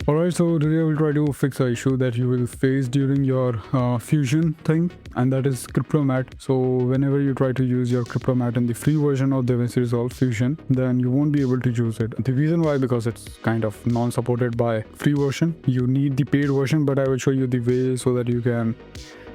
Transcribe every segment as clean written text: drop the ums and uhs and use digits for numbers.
Alright, so today I will try to fix an issue that you will face during your Fusion thing, and that is Cryptomatte. So whenever you try to use your Cryptomatte in the free version of DaVinci Resolve Fusion, then you won't be able to use it. The reason why, because it's kind of non-supported by free version. You need the paid version, but I will show you the way so that you can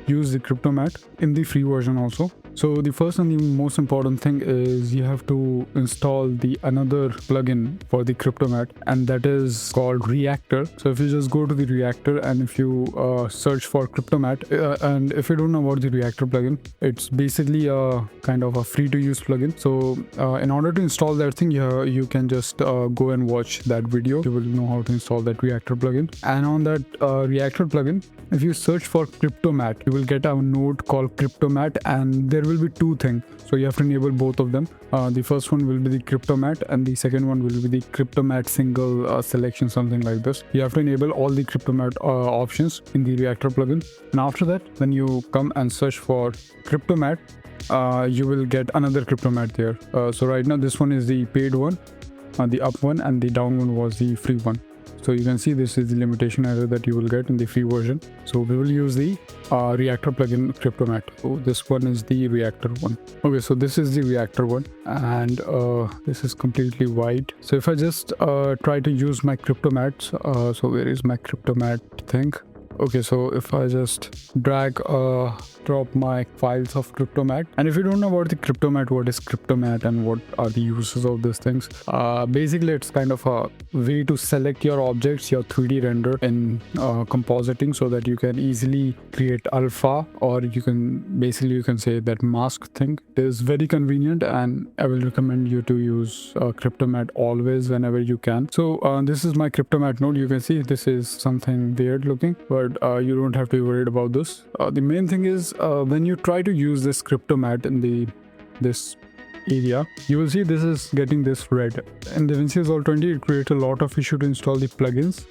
use the Cryptomatte in the free version also. So the first and the most important thing is you have to install the another plugin for the Cryptomatte, and that is called Reactor. So if you just go to the Reactor and if you search for Cryptomatte, and if you don't know about the Reactor plugin, it's basically a kind of a free to use plugin. So in order to install that thing, you can just go and watch that video. You will know how to install that Reactor plugin. And on that Reactor plugin, if you search for Cryptomatte, you will get a node called Cryptomatte, and there will be two things. So you have to enable both of them. The first one will be the Cryptomatte, and the second one will be the Cryptomatte single selection, something like this. You have to enable all the Cryptomatte options in the Reactor plugin. And after that, when you come and search for Cryptomatte, you will get another Cryptomatte there. So right now this one is the paid one, the up one, and the down one was the free one. So you can see this is the limitation error that you will get in the free version. So we will use the Reactor plugin Cryptomatte. So this one is the Reactor one. Okay, so this is the Reactor one, and this is completely white. So if I just try to use my Cryptomatte, so where is my Cryptomatte thing? Okay, so if I just drag drop my files of Cryptomatte, and if you don't know about the Cryptomatte, what is Cryptomatte and what are the uses of these things, basically it's kind of a way to select your objects, your 3D render in compositing, so that you can easily create alpha, or you can say that mask thing. It is very convenient, and I will recommend you to use Cryptomatte always whenever you can. So this is my Cryptomatte node. You can see this is something weird looking, but you don't have to be worried about this. The main thing is when you try to use this Cryptomatte in this area, you will see this is getting this red. In DaVinci Resolve 20, it creates a lot of issue to install the plugins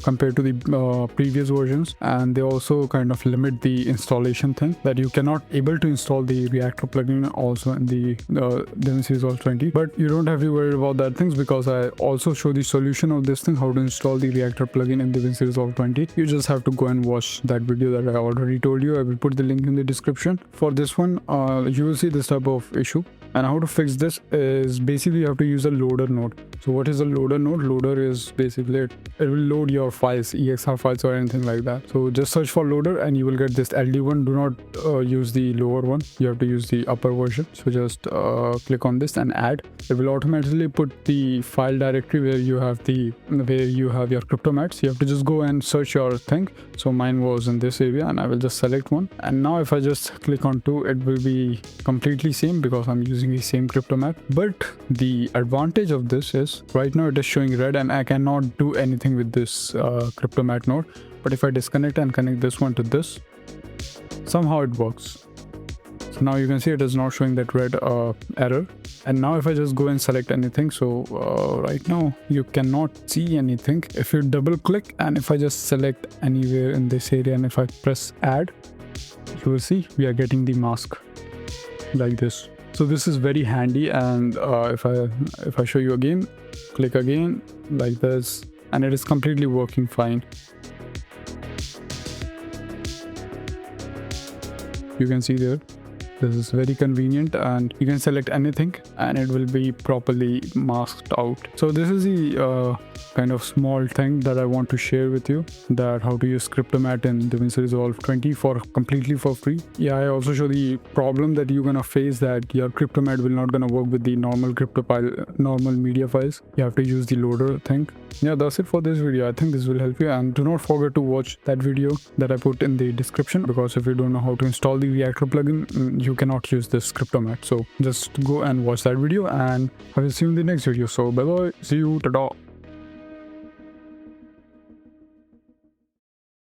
compared to the previous versions, and they also kind of limit the installation thing, that you cannot able to install the Reactor plugin also in the DaVinci Resolve 20. But you don't have to worry about that things, because I also show the solution of this thing, how to install the Reactor plugin in DaVinci Resolve 20. You just have to go and watch that video that I already told you. I will put the link in the description. For this one, you will see this type of issue. And how to fix this is basically you have to use a loader node. So what is a loader node? Loader is basically it will load your files, EXR files or anything like that. So just search for loader and you will get this LD one. Do not use the lower one. You have to use the upper version. So just click on this and add. It will automatically put the file directory where you have your Cryptomattes. You have to just go and search your thing. So mine was in this area, and I will just select one. And now if I just click on 2, it will be completely same, because I'm using the same Cryptomatte. But the advantage of this is right now it is showing red and I cannot do anything with this Cryptomatte node. But if I disconnect and connect this one to this, somehow it works. So now you can see it is not showing that red error. And now if I just go and select anything, so right now you cannot see anything. If you double click and if I just select anywhere in this area and if I press add, you will see we are getting the mask like this. So this is very handy, and if I show you again, click again like this, and it is completely working fine. You can see there, this is very convenient, and you can select anything and it will be properly masked out. So this is the kind of small thing that I want to share with you, that how to use Cryptomatte in DaVinci Resolve 20 completely for free. Yeah, I also show the problem that you're gonna face, that your Cryptomatte will not gonna work with the normal normal media files. You have to use the loader thing. Yeah, that's it for this video. I think this will help you, and do not forget to watch that video that I put in the description, because if you don't know how to install the Reactor plugin, you cannot use this Cryptomatte. So just go and watch that video, and I will see you in the next video. So bye bye, see you, tada.